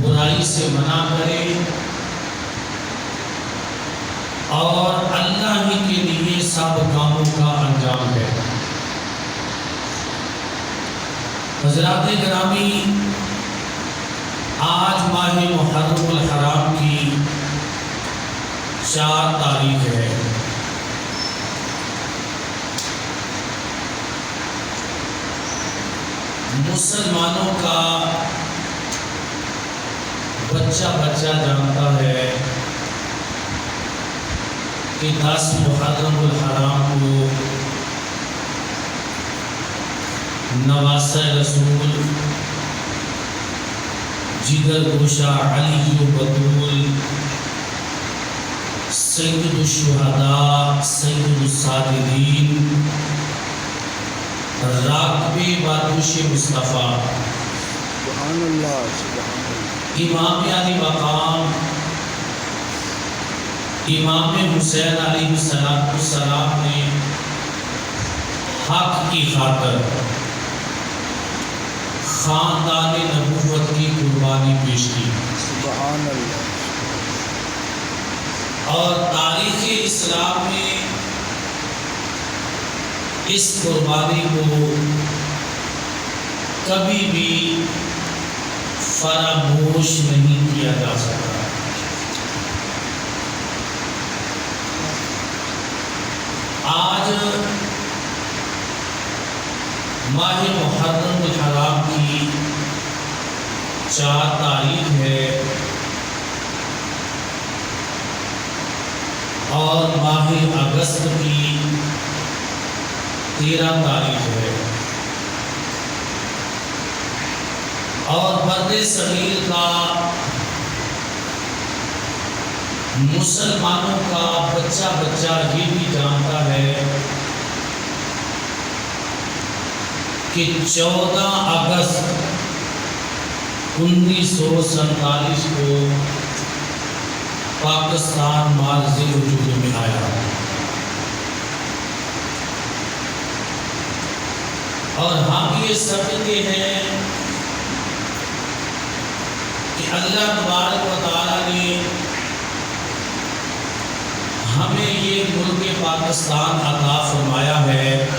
برائی سے منع کرے اور اللہ ہی کے لیے سب کاموں کا انجام ہے۔ حضرات گرامی، آج ماہ محرم الحرام کی 4 تاریخ ہے۔ مسلمانوں کا بچہ جانتا ہے کہ 10 محرم الحرام کو نواسہ رسول جگر گوشہ علی و بطول سید الشہداء سید الصادقین راکب بادوش مصطفیٰ سبحان اللہ سبحان اللہ امام علی مقام امام حسین علیہ السلام نے حق کی خاطر خاندان نبوت کی قربانی پیش کی، سبحان اللہ۔ اور تاریخ اسلام میں اس قربانی کو کبھی بھی فراموش نہیں کیا جا سکتا۔ آج ماہ محرم الحرام کی 4 تاریخ ہے اور ماہ اگست کی 13 تاریخ ہے، اور برد صغیر کا مسلمانوں کا بچہ یہ بھی جانتا ہے کہ 14 اگست 1947 کو پاکستان مارز وجود میں آیا، اور ہم یہ سمجھتے ہیں کہ اللہ تبارک و تعالیٰ نے ہمیں یہ ملک پاکستان عطا فرمایا ہے،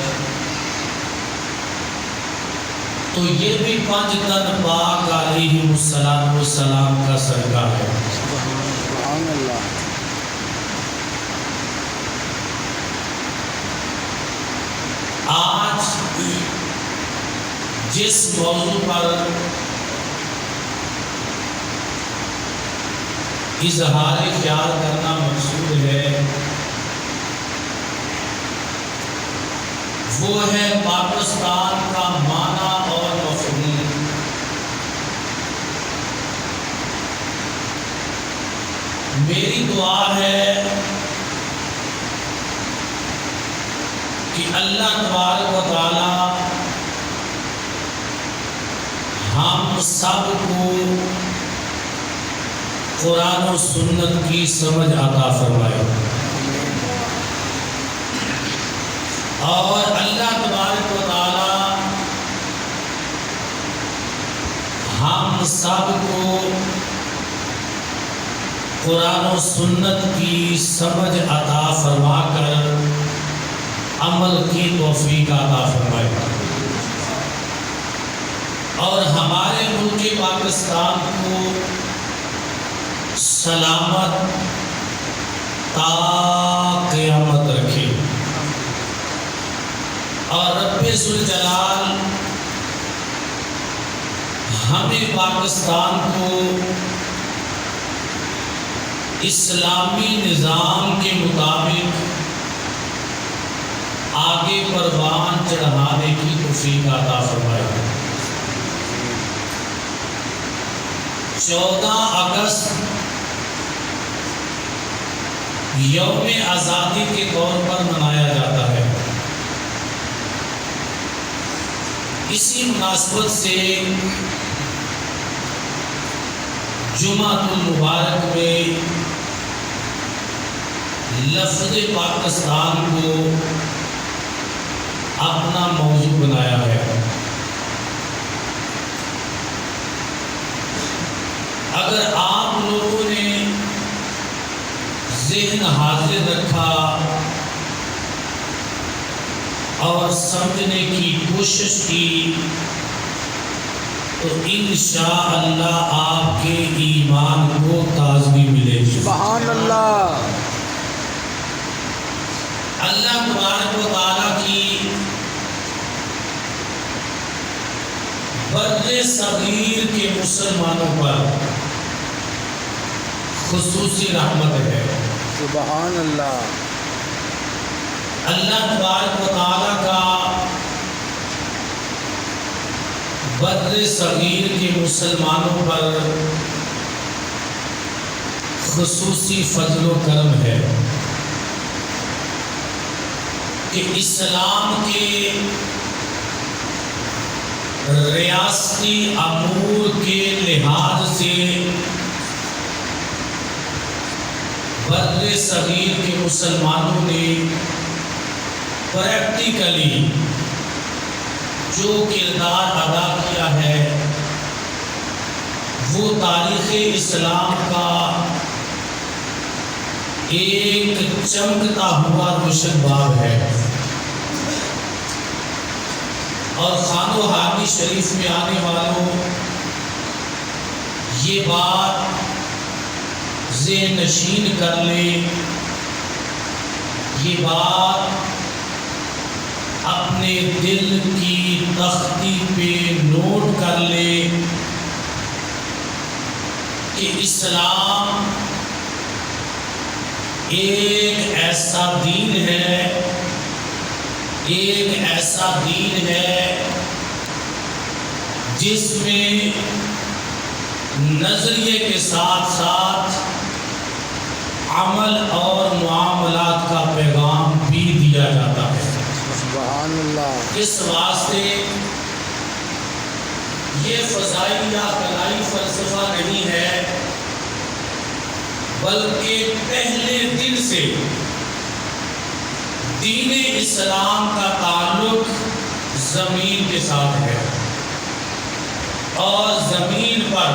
تو یہ بھی 5 تن پاک علیہ السلام کا صدقہ ہے۔ سبحان اللہ۔ آج جس موضوع پر اظہار خیال کرنا مقصود ہے وہ ہے پاکستان کا معنی اور مفہوم۔ میری دعا ہے کہ اللہ تبارک و تعالی ہم سب کو قرآن و سنت کی سمجھ عطا فرمائے، اور اللہ تبارک و تعالی ہم سب کو قرآن و سنت کی سمجھ عطا فرما کر عمل کی توفیق عطا فرمائے، اور ہمارے ملک پاکستان کو سلامت تا قیامت رکھے، اور رب ذوالجلال ہمیں پاکستان کو اسلامی نظام کے مطابق آگے پروان چڑھانے کی توفیق عطا فرمائے۔ 14 اگست یوم آزادی کے طور پر منایا جاتا ہے۔ اسی مناسبت سے جمعۃ المبارک میں لفظ پاکستان کو اپنا موضوع بنایا ہے۔ اگر آپ لوگوں نے ذہن حاضر رکھا اور سمجھنے کی کوشش کی تو انشاءاللہ آپ کے ایمان کو تازگی ملے گی۔ سبحان اللہ۔ اللہ تبارک و تعالیٰ کی بر صغیر کے مسلمانوں پر خصوصی رحمت ہے۔ سبحان اللہ۔ اللہ تبارک و تعالیٰ کا بر صغیر کے مسلمانوں پر خصوصی فضل و کرم ہے کہ اسلام کے ریاستی امور کے لحاظ سے بر صغیر کے مسلمانوں نے پریکٹیکلی جو کردار ادا کیا ہے وہ تاریخ اسلام کا ایک چمکتا ہوا روشن باب ہے، اور خان و حامی شریف میں آنے والوں یہ بات ذہن نشین کر لیں، یہ بات اپنے دل کی تختی پہ نوٹ کر لے کہ اسلام ایک ایسا دین ہے، ایک ایسا دین ہے جس میں نظریے کے ساتھ ساتھ عمل اور معاملات کا پیغام بھی دیا جاتا ہے۔ سبحان اللہ۔ اس واسطے یہ فضائی یا فلائی فلسفہ نہیں ہے، بلکہ پہلے دن سے دین اسلام کا تعلق زمین کے ساتھ ہے، اور زمین پر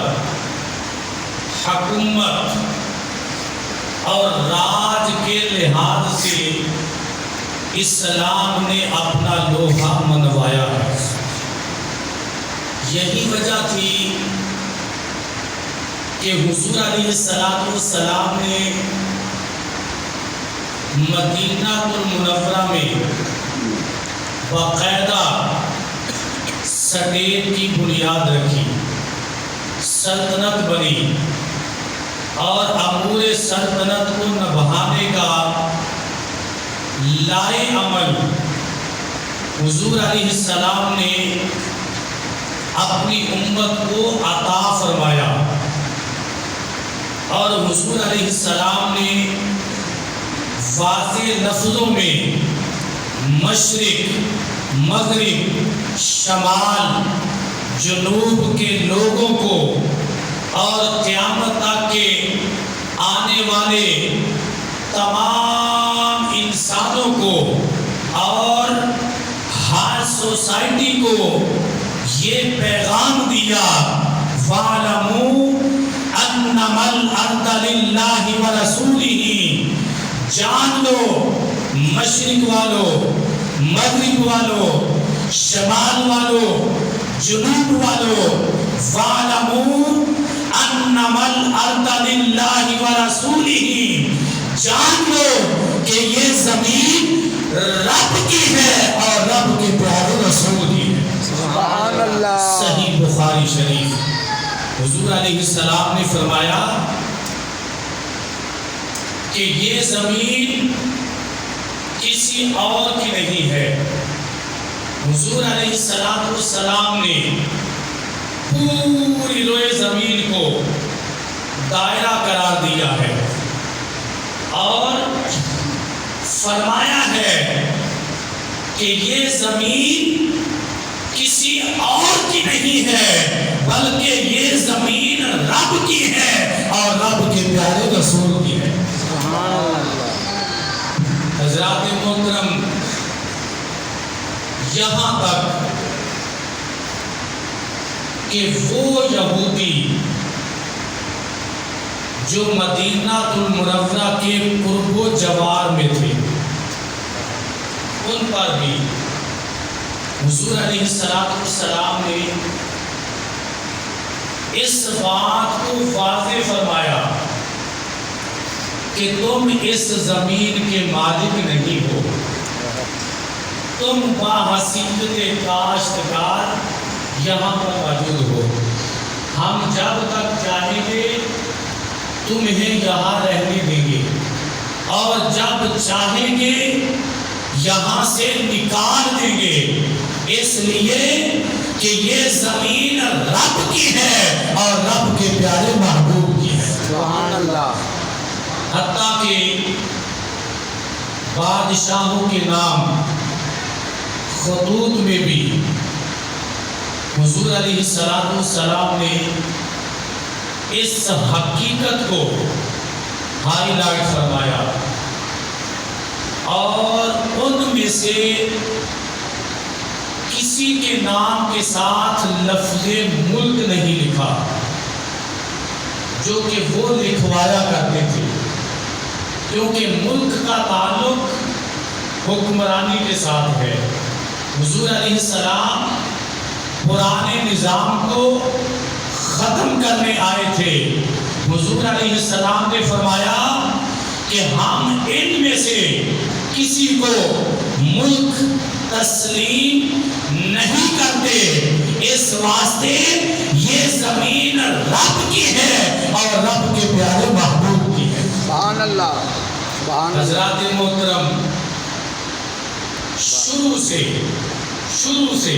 حکومت اور راج کے لحاظ سے اسلام نے اپنا لوہا منوایا ہے۔ یہی وجہ تھی کہ حضور علیہ السلام نے مدینہ المنورہ میں باقاعدہ سٹیٹ کی بنیاد رکھی، سلطنت بنی، اور امور سلطنت کو نبھانے کا لائے عمل حضور علیہ السلام نے اپنی امت کو عطا فرمایا، اور حضور علیہ السلام نے واضح لفظوں میں مشرق، مغرب، شمال، جنوب کے لوگوں کو اور قیامت تک کے آنے والے تمام انسانوں کو اور ہر سوسائٹی کو یہ پیغام دیا، وَاعْلَمُوا أَنَّمَا الْأَرْضَ لِلَّهِ وَرَسُولِهِ، جان لو مشرق والو، مغرب والو، شمال والو، جنوب والو، وَاعْلَمُوا أَنَّمَا الْأَرْضَ لِلَّهِ وَرَسُولِهِ، جان لو کہ یہ زمین رب کی ہے اور رب کے پیارے رسول کی ہے۔ سبحان اللہ۔ صحیح بخاری شریف، حضور علیہ السلام نے فرمایا کہ یہ زمین کسی اور کی نہیں ہے۔ حضور علیہ السلام نے پوری روئے زمین کو دائرہ قرار دیا ہے اور فرمایا ہے کہ یہ زمین کسی اور کی نہیں ہے، بلکہ یہ زمین رب کی ہے اور رب کے پیارے رسول کی ہے۔ سبحان اللہ۔ حضرات محترم، یہاں تک کہ وہ یہودی جو مدینہ المنورہ کے قرب و جوار میں تھے، ان پر بھی حضور علیہ السلام نے اس بات کو واضح فرمایا کہ تم اس زمین کے مالک نہیں ہو، تم باحثیت کاشتکار یہاں پر موجود ہو، ہم جب تک چاہیں گے تمہیں یہاں رہنے دیں گے اور جب چاہیں گے یہاں سے نکال دیں گے، اس لیے کہ یہ زمین رب کی ہے اور رب کے پیارے محبوب کی ہے۔ سبحان اللہ۔ حتیٰ کہ بادشاہوں کے نام خطوط میں بھی حضور علیہ السلام نے اس حقیقت کو ہائی لائٹ فرمایا، اور ان میں سے کسی کے نام کے ساتھ لفظ ملک نہیں لکھا جو کہ وہ لکھوایا کرتے تھے، کیونکہ ملک کا تعلق حکمرانی کے ساتھ ہے۔ حضور علیہ السلام پرانے نظام کو ختم کرنے آئے تھے۔ حضور علیہ السلام نے فرمایا کہ ہم ان میں سے کسی کو ملک تسلیم نہیں کرتے، اس واسطے یہ زمین رب کی ہے اور رب کے پیارے محبوب کی ہے۔ سبحان اللہ، سبحان اللہ۔ حضرات محترم، شروع سے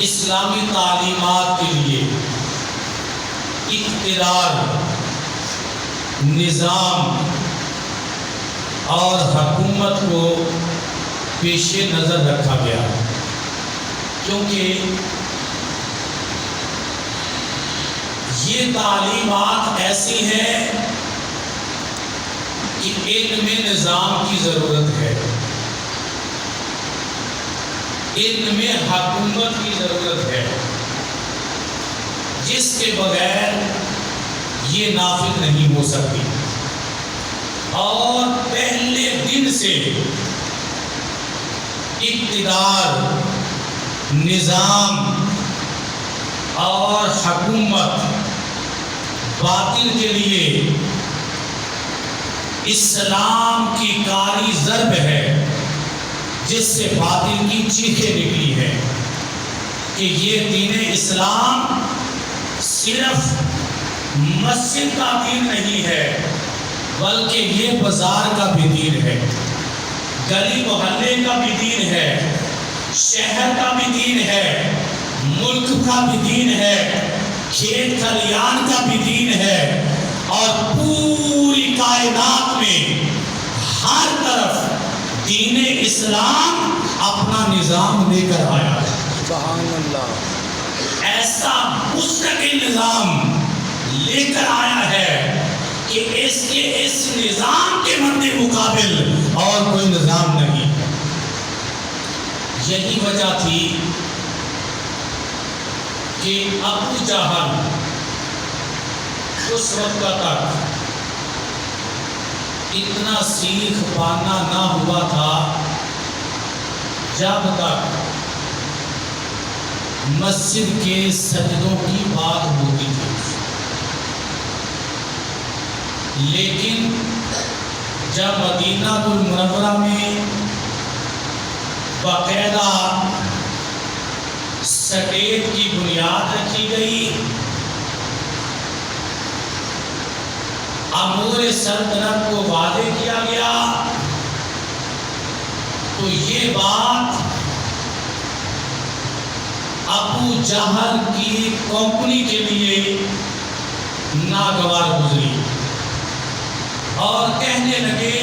اسلامی تعلیمات کے لیے اقتدار، نظام اور حکومت کو پیش نظر رکھا گیا، کیونکہ یہ تعلیمات ایسی ہیں کہ علم نظام کی ضرورت ہے، علم حکومت کی ضرورت ہے، جس کے بغیر یہ نافذ نہیں ہو سکتی۔ اور پہلے دن سے اقتدار، نظام اور حکومت باطل کے لیے اسلام کی کاری ضرب ہے، جس سے باطل کی چیخیں نکلی ہے کہ یہ دین اسلام صرف مسجد کا دین نہیں ہے، بلکہ یہ بازار کا بھی دین ہے، گلی محلے کا بھی دین ہے، شہر کا بھی دین ہے، ملک کا بھی دین ہے، کھیت کھلیان کا بھی دین ہے، اور پوری کائنات میں ہر طرف دین اسلام اپنا نظام لے کر آیا ہے۔ سبحان اللہ۔ ایسا مستقل نظام لے کر آیا ہے کہ اس نظام کے مد مقابل اور کوئی نظام نہیں۔ یہی وجہ تھی کہ ابو جہل اس وقت تک اتنا سیخ پانا نہ ہوا تھا جب تک مسجد کے سجدوں کی بات ہوتی تھی، لیکن جب مدینہ المنورہ میں باقاعدہ سٹیٹ کی بنیاد رکھی گئی، امور سلطنت کو واضح کیا گیا، تو یہ بات ابو جہل کی کمپنی کے لیے ناگوار گزری، اور کہنے لگے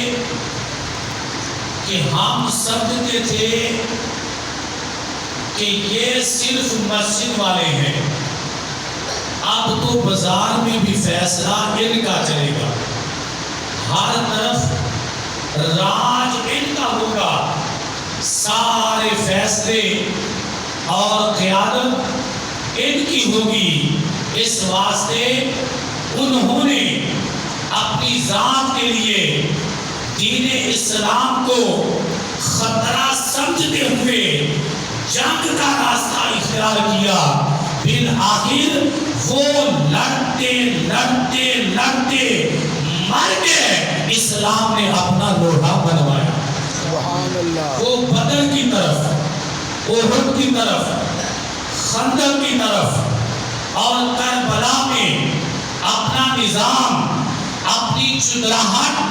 کہ ہم سمجھتے تھے کہ یہ صرف مسجد والے ہیں، اب تو بازار میں بھی فیصلہ ان کا چلے گا، ہر طرف راج ان کا ہوگا، سارے فیصلے اور قیادت ان کی ہوگی۔ اس واسطے انہوں نے اپنی ذات کے لیے دین اسلام کو خطرہ سمجھتے ہوئے جنگ کا راستہ اختیار کیا۔ بالآخر وہ لڑتے لڑتے لڑتے مر گئے، اسلام نے اپنا لوہا بنوایا۔ سبحان اللہ۔ وہ بدر کی طرف، احد کی طرف، خندق کی طرف اور کربلا میں اپنا نظام، اپنی چدراہٹ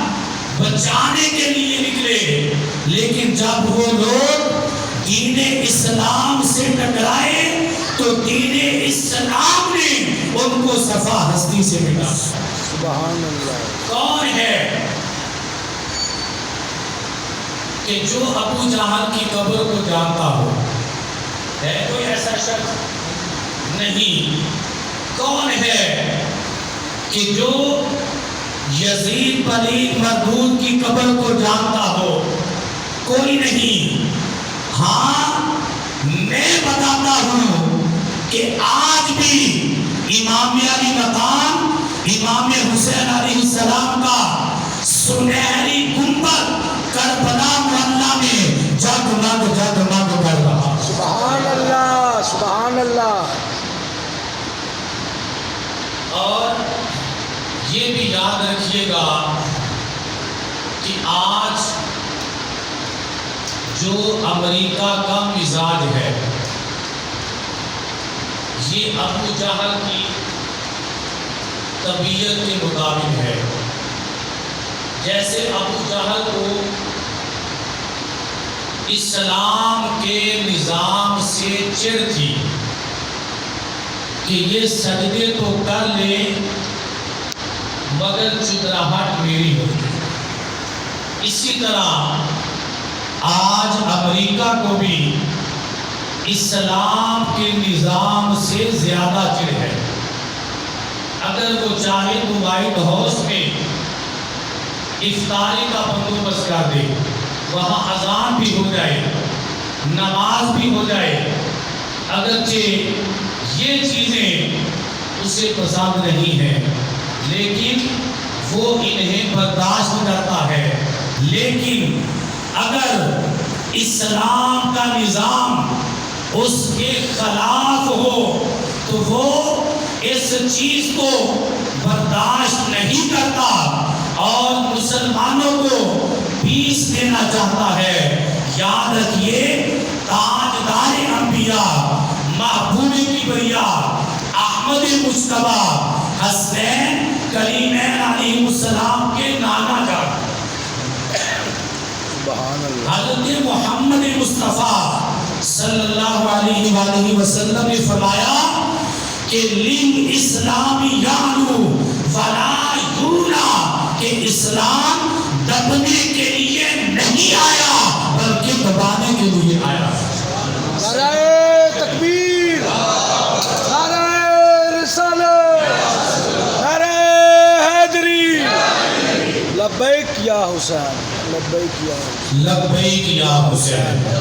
بچانے کے لیے نکلے، لیکن جب وہ لوگ دین اسلام سے ٹکرائے تو دین اسلام نے ان کو صفا ہستی سے مٹا۔ سبحان اللہ۔ کون ہے کہ جو ابو جہل کی قبر کو جانتا ہو؟ ہے کوئی ایسا شخص؟ نہیں۔ کون ہے کہ جو یزید پلید مردود کی قبر کو جانتا ہو؟ کوئی نہیں۔ ہاں میں بتاتا ہوں کہ آج بھی امام علی مقام امام حسین علیہ السلام کا سنہری گنبد کربلا محلہ میں جگمگ جگمگ کر رہا۔ سبحان اللہ، سبحان اللہ۔ اور یہ بھی یاد رکھیے گا کہ آج جو امریکہ کا مزاج ہے یہ ابو جہل کی طبیعت کے مطابق ہے۔ جیسے ابو جہل کو اسلام کے نظام سے چڑ تھی کہ یہ سجدے تو کر لے مگر چدراہٹ میری ہوگی۔ اسی طرح آج امریکہ کو بھی اسلام کے نظام سے زیادہ چڑ ہے۔ اگر وہ چاہے تو وائٹ ہاؤس میں افطاری کا بندوبست کر دے، وہاں اذان بھی ہو جائے، نماز بھی ہو جائے، اگرچہ یہ چیزیں اسے پسند نہیں ہیں لیکن وہ انہیں برداشت کرتا ہے۔ لیکن اگر اسلام کا نظام اس کے خلاف ہو تو وہ اس چیز کو برداشت نہیں کرتا اور مسلمانوں کو پیس دینا چاہتا ہے۔ یاد رکھیے تاجدار انبیاء، محبوب کبریا، احمد مجتبیٰ حسین کریمین علیہ السلام کے نانا جان حضرت محمد مصطفیٰ صلی اللہ علیہ وآلہ وسلم نے فرمایا کہ لِلْ اسلام یعلو ولا یولا، کہ اسلام دبنے کے لیے نہیں آیا بلکہ دبانے کے لیے آیا۔ نعرہ تکبیر، نعرہ رسالت، نعرہ حیدری، لبیک یا حسین، لبیک یا حسین، لبیک یا حسین،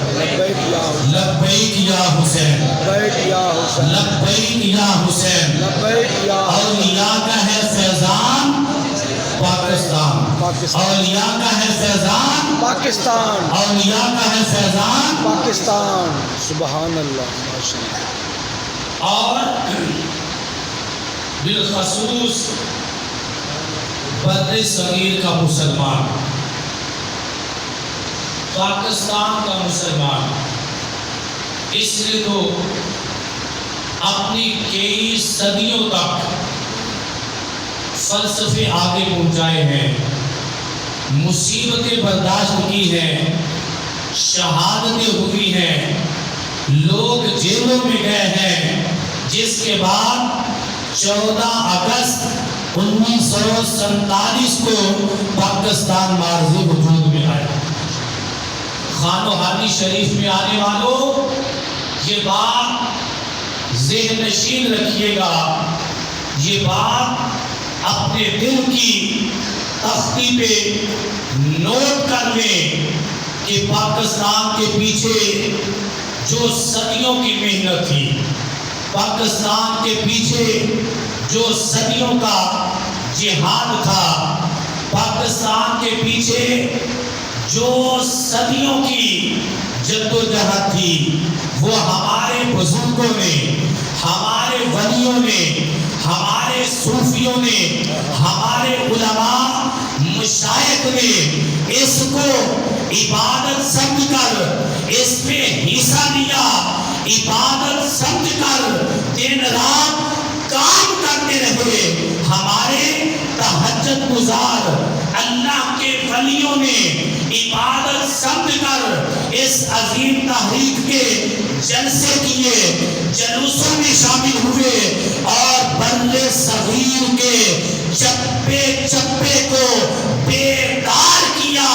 لبیک یا حسین، لبیک یا حسین، لبیک یا حسین، لبیک یا حسین۔ لبیک یا اولیاء کا ہے فیضان پاکستان، پاکستان، اولیاء کا ہے فیضان پاکستان، اولیاء کا ہے فیضان پاکستان۔ سبحان اللہ، ماشاء اللہ۔ اور بالخصوص بدر صغیر کا مسلمان، پاکستان کا مسلمان، اس نے تو اپنی کئی صدیوں تک فلسفے آگے پہنچائے ہیں، مصیبتیں برداشت کی ہیں، شہادتیں ہوئی ہیں، لوگ جیلوں میں گئے ہیں، جس کے بعد 14 اگست 1947 کو پاکستان مارزی وجود میں آیا۔ خانوہانی شریف میں آنے والوں یہ بات ذہن نشین رکھیے گا، یہ بات اپنے دل کی تختی پہ نوٹ کر لیں کہ پاکستان کے پیچھے جو صدیوں کی محنت تھی، پاکستان کے پیچھے جو صدیوں کا جہاد تھا، پاکستان کے پیچھے جو صدیوں کی جدوجہد تھی، وہ ہمارے بزرگوں نے، ہمارے ولیوں نے، ہمارے صوفیوں نے، ہمارے علماء مشائخ نے اس کو عبادت سمجھ کر اس پہ حصہ لیا، عبادت سمجھ کر دن رات کام کرتے رہے۔ ہمارے تہجد گزار اللہ کے ولیوں نے عبادت سمجھ کر اس عظیم تحریک کے جلسے کیے، جلوسوں میں شامل ہوئے اور بر صغیر کے چپے چپے کو بیدار کیا،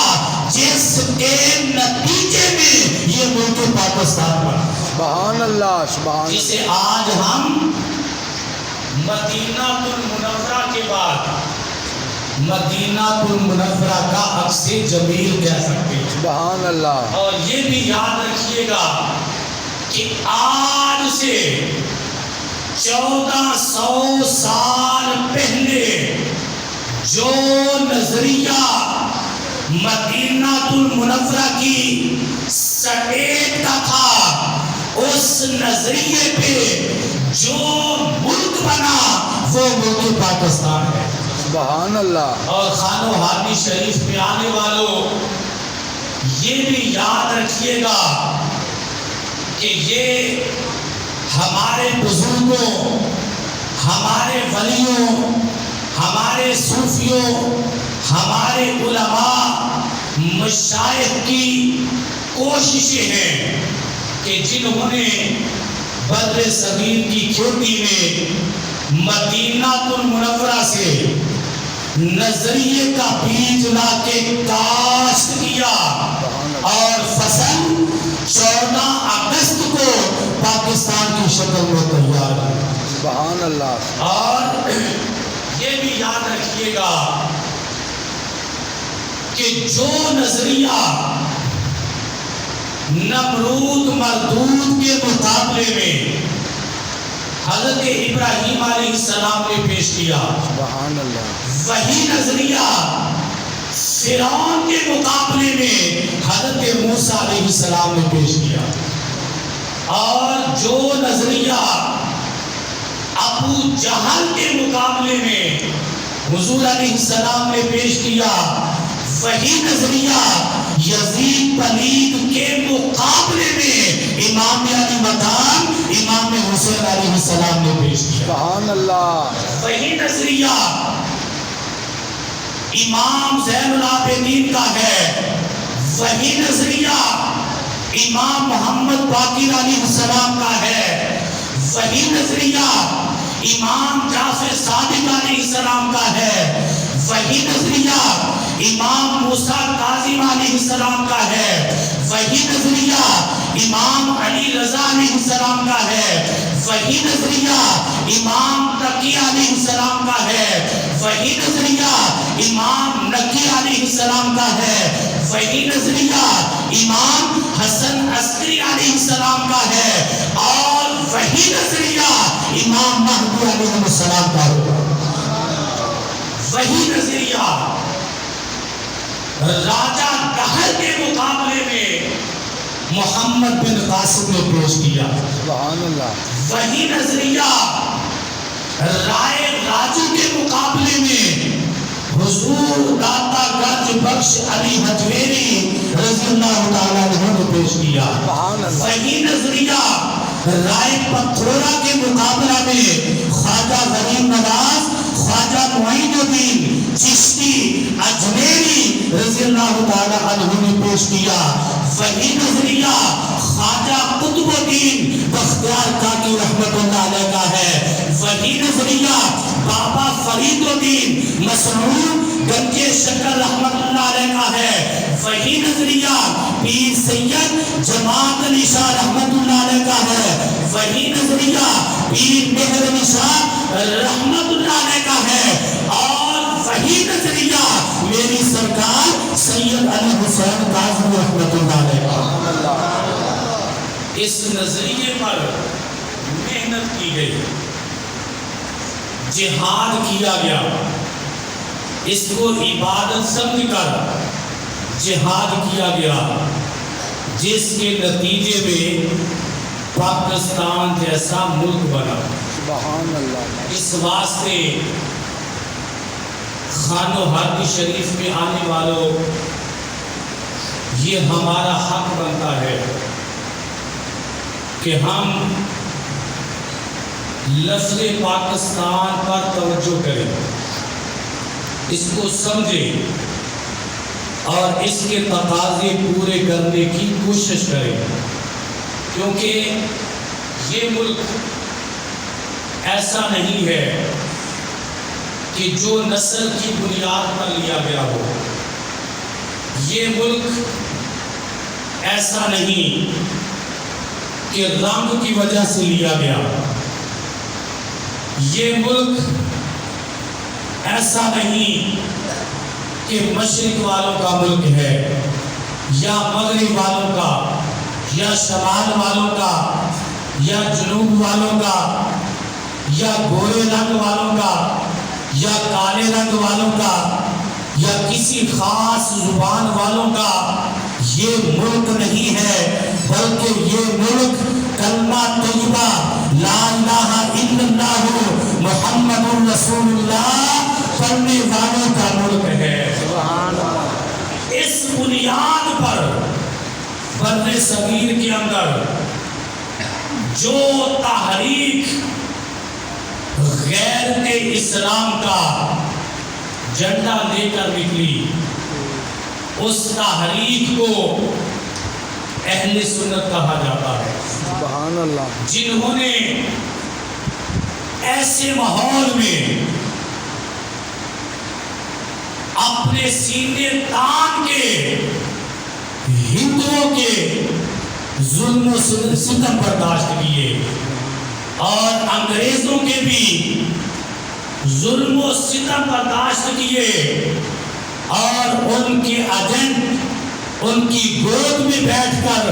جس کے نتیجے میں یہ ملک پاکستان بنا۔ سبحان اللہ، سبحان اللہ۔ جسے آج ہم مدینہ المنورہ کے بعد مدینہ المنورہ کا عکس جمیل کہہ سکتے ہیں۔ سبحان اللہ۔ اور یہ بھی یاد رکھیے گا کہ آج سے 1400 سال پہلے جو نظریہ مدینہ المنورہ کی سٹیٹ کا تھا، اس نظریے پہ جو ملک بنا وہ ملک پاکستان ہے۔ سبحان اللہ۔ اور خانو حامی شریف میں آنے والوں، یہ بھی یاد رکھیے گا کہ یہ ہمارے بزرگوں، ہمارے ولیوں، ہمارے صوفیوں، ہمارے علماء مشائخ کی کوششیں ہیں کہ جنہوں نے بدر صغیر کی کھیتی میں مدینہ المنورہ سے نظریے کا بیج لا کے کاشت کیا اور فصل 14 اگست کو پاکستان کی شکل میں تیار کی۔ سبحان اللہ۔ اور یہ بھی یاد رکھیے گا کہ جو نظریہ نمرود مردود کے مقابلے میں حضرت ابراہیم علیہ السلام نے پیش کیا، سبحان اللہ، وہی نظریہ فرعون کے مقابلے میں حضرت موسیٰ علیہ السلام نے پیش کیا، اور جو نظریہ ابو جہل کے مقابلے میں حضور علیہ السلام نے پیش کیا، وہی نظریہ یزید پلید کے مقابلے میں امام علی مقام امام حسین علیہ السلام نے پیش کیا۔ سبحان اللہ۔ وہی نظریہ امام زین العابدین کا ہے، وہی نظریہ امام محمد باقر علیہ السلام کا ہے، وہی نظریہ امام جعفر صادق علیہ السلام کا ہے، وہی نظریہ امام موسیٰ کاظم علیہ السلام کا ہے، وہی نظریہ امام علی رضا علیہ السلام کا ہے، وہی نظریہ امام تقی علیہ السلام کا ہے، وہی نظریہ امام نقی علیہ السلام کا ہے، وہی نظریہ امام حسن عسکری علیہ السلام کا ہے، اور وہی نظریہ امام مہدی علیہ السلام کا ہے۔ وہی نظریہ راجہ دہر کے مقابلے میں محمد بن قاسم نے پیش کیا۔ سبحان اللہ۔ وہی نظریہ رائے راجو کے مقابلے میں حضور داتا گنج بخش علی حجویری رضی اللہ تعالیٰ عنہ نے پیش کیا۔ سبحان اللہ۔ وہی نظریہ رائے پتھورا کے مقابلہ میں خواجہ غریب نواز، خواجہ معین الدین چشتی اجمیری رضی اللہ تعالیٰ عنہ نے پیش کیا۔ وہی نظریہ خواجہ قطب الدین بختیار کاکی رحمت اللہ علیہ کا ہے۔ وہی نظریہ بابا فرید الدین مسرور گنجے شکر رحمت اللہ علیہ کا ہے۔ وہی نظریہ پیر سید جماعت علی شاہ رحمت اللہ علیہ کا ہے۔ وہی نظریہ پیر مہر علی شاہ رحمت اللہ علیہ کا ہے، اور وہی نظریہ میری سرکار سید علی حسین کاظمی رحمت اللہ علیہ کا۔ اس نظریے پر محنت کی گئی، جہاد کیا گیا، اس کو عبادت سمجھ کر جہاد کیا گیا، جس کے نتیجے میں پاکستان جیسا ملک بنا۔ سبحان اللہ۔ اس واسطے خانو حرم شریف میں آنے والوں، یہ ہمارا حق بنتا ہے کہ ہم لفظ پاکستان پر توجہ کریں، اس کو سمجھیں اور اس کے تقاضے پورے کرنے کی کوشش کریں، کیونکہ یہ ملک ایسا نہیں ہے کہ جو نسل کی بنیاد پر لیا گیا ہو، یہ ملک ایسا نہیں کہ رنگ کی وجہ سے لیا گیا، یہ ملک ایسا نہیں کہ مشرق والوں کا ملک ہے یا مغرب والوں کا یا شمال والوں کا یا جنوب والوں کا یا گورے رنگ والوں کا یا کالے رنگ والوں کا یا کسی خاص زبان والوں کا یہ ملک نہیں ہے، بلکہ یہ ملک کلمہ طیبہ لا الہ الا اللہ محمد رسول اللہ پڑھنے والوں کا ملک ہے۔ سبحان اللہ۔ اس بنیاد پر بر صغیر کے اندر جو تحریک غیرت اسلام کا جھنڈا لے کر نکلی، اس تحریک کو اہل سنت کہا جاتا ہے۔ سبحان اللہ۔ جنہوں نے ایسے ماحول میں اپنے سینے تان کے ہندوؤں کے ظلم و ستم برداشت کیے اور انگریزوں کے بھی ظلم و ستم برداشت کیے، اور ان کے ایجنٹ ان کی گود میں بیٹھ کر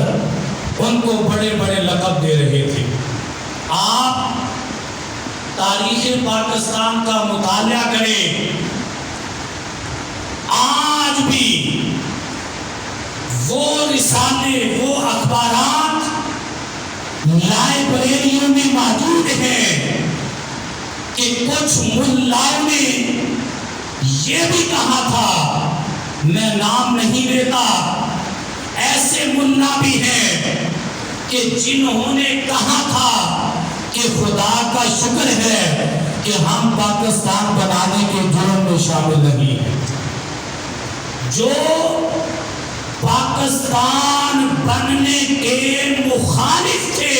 ان کو بڑے بڑے لقب دے رہے تھے۔ آپ تاریخ پاکستان کا مطالعہ کریں، آج بھی وہ رسالے، وہ اخبارات لائبریریوں میں موجود ہیں کہ کچھ ملاؤں نے یہ بھی کہا تھا، میں نام نہیں لیتا، ایسے ملا بھی ہیں کہ جنہوں نے کہا تھا کہ خدا کا شکر ہے کہ ہم پاکستان بنانے کے جرم میں شامل نہیں ہیں۔ جو پاکستان بننے کے مخالف تھے،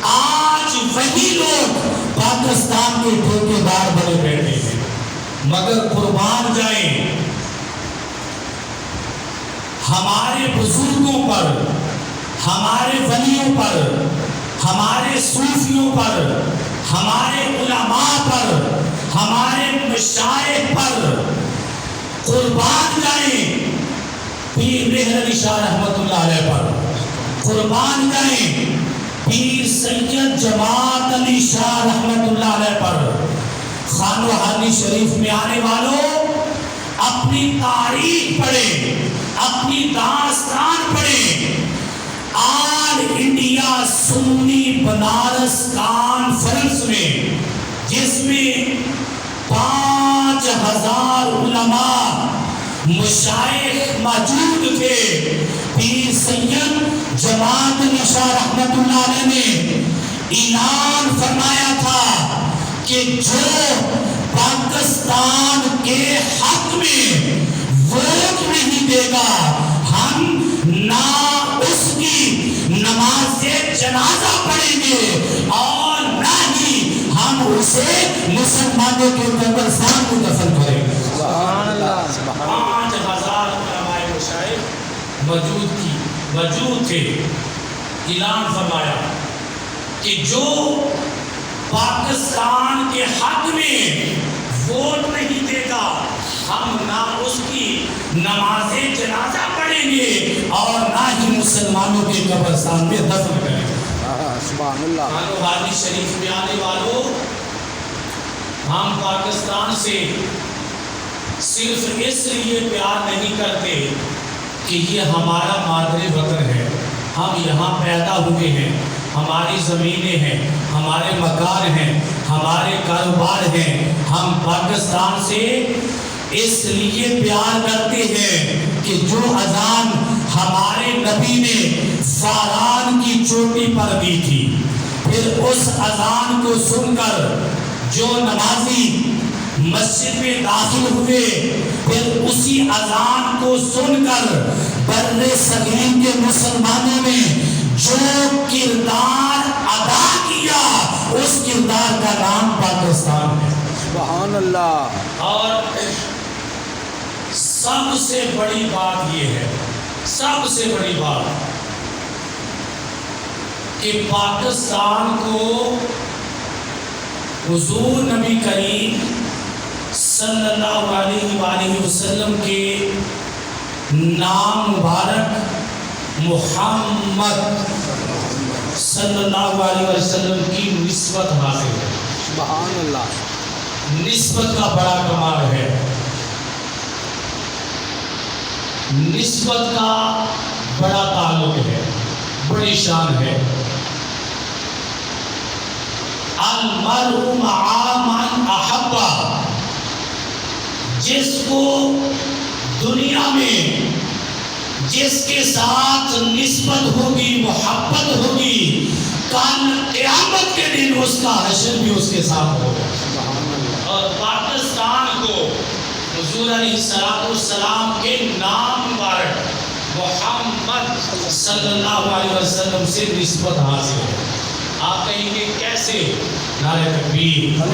آج وہی لوگ پاکستان کے ٹھیکیدار بنے بیٹھے ہیں۔ مگر قربان جائیں، ہمارے بزرگوں پر، ہمارے ولیوں پر، ہمارے صوفیوں پر، ہمارے علماء پر، ہمارے مشائخ پر قربان جائیں، پیر مہر علی شاہ رحمت اللہ علیہ پر قربان جائیں، پیر سید جماعت علی شاہ رحمت اللہ علیہ پر، خانو حرم شریف میں آنے والوں اپنی تاریخ پڑھیں، اپنی داستان پڑھیں۔ آل انڈیا سنی بنارس کانفرنس میں، جس میں 5000 علماء مشائخ موجود تھے، پیر سید جماعت علی شاہ رحمت اللہ علیہ نے اعلان فرمایا تھا کہ جو پاکستان کے حق میں ووٹ نہیں دے گا، ہم نہ اس کی نماز جنازہ پڑھیں گے اور نہ ہی ہم اسے مسلمانوں کے قبرستان میں دفن کریں گے۔ سبحان اللہ۔ سبحان اللہ۔ 5000 علماء مشائخ موجود تھے، اعلان فرمایا کہ جو پاکستان کے حق میں ووٹ نہیں دے گا، ہم نہ اس کی نماز جنازہ پڑھیں گے اور نہ ہی مسلمانوں کے قبرستان میں دفن کریں گے۔ سبحان اللہ۔ خانو حرم شریف میں آنے والوں، ہم پاکستان سے صرف اس لیے پیار نہیں کرتے کہ یہ ہمارا مادری وطن ہے، ہم یہاں پیدا ہوئے ہیں، ہماری زمینیں ہیں، ہمارے مکان ہیں، ہمارے کاروبار ہیں، ہم پاکستان سے اس لیے پیار کرتے ہیں کہ جو اذان ہمارے نبی نے فاران کی چوٹی پر دی تھی، پھر اس اذان کو سن کر جو نمازی مسجد میں داخل ہوئے، پھر اسی اذان کو سن کر بر صغیر کے مسلمانوں نے جو کردار ادا کیا، اس کردار کا نام پاکستان ہے۔ سبحان اللہ۔ اور سب سے بڑی بات یہ ہے، سب سے بڑی بات کہ پاکستان کو حضور نبی کریم صلی اللہ علیہ وآلہ وسلم کے نام مبارک محمد صلی اللہ علیہ وسلم کی نسبت حاصل ہے۔ سبحان اللہ۔ نسبت کا بڑا کمال ہے، نسبت کا بڑا تعلق ہے، بڑی شان ہے۔ المرء مع من احب، جس کو دنیا میں جس کے ساتھ نسبت ہوگی، محبت ہوگی، کل قیامت کے دن اس کا حشر بھی اس کے ساتھ ہوگا۔ اور پاکستان کو حضور علیہ السلام کے نام مبارک محمد صلی اللہ علیہ وسلم سے نسبت حاصل ہے۔ آپ کہیں گے کیسے؟ نعرہ تکبیر۔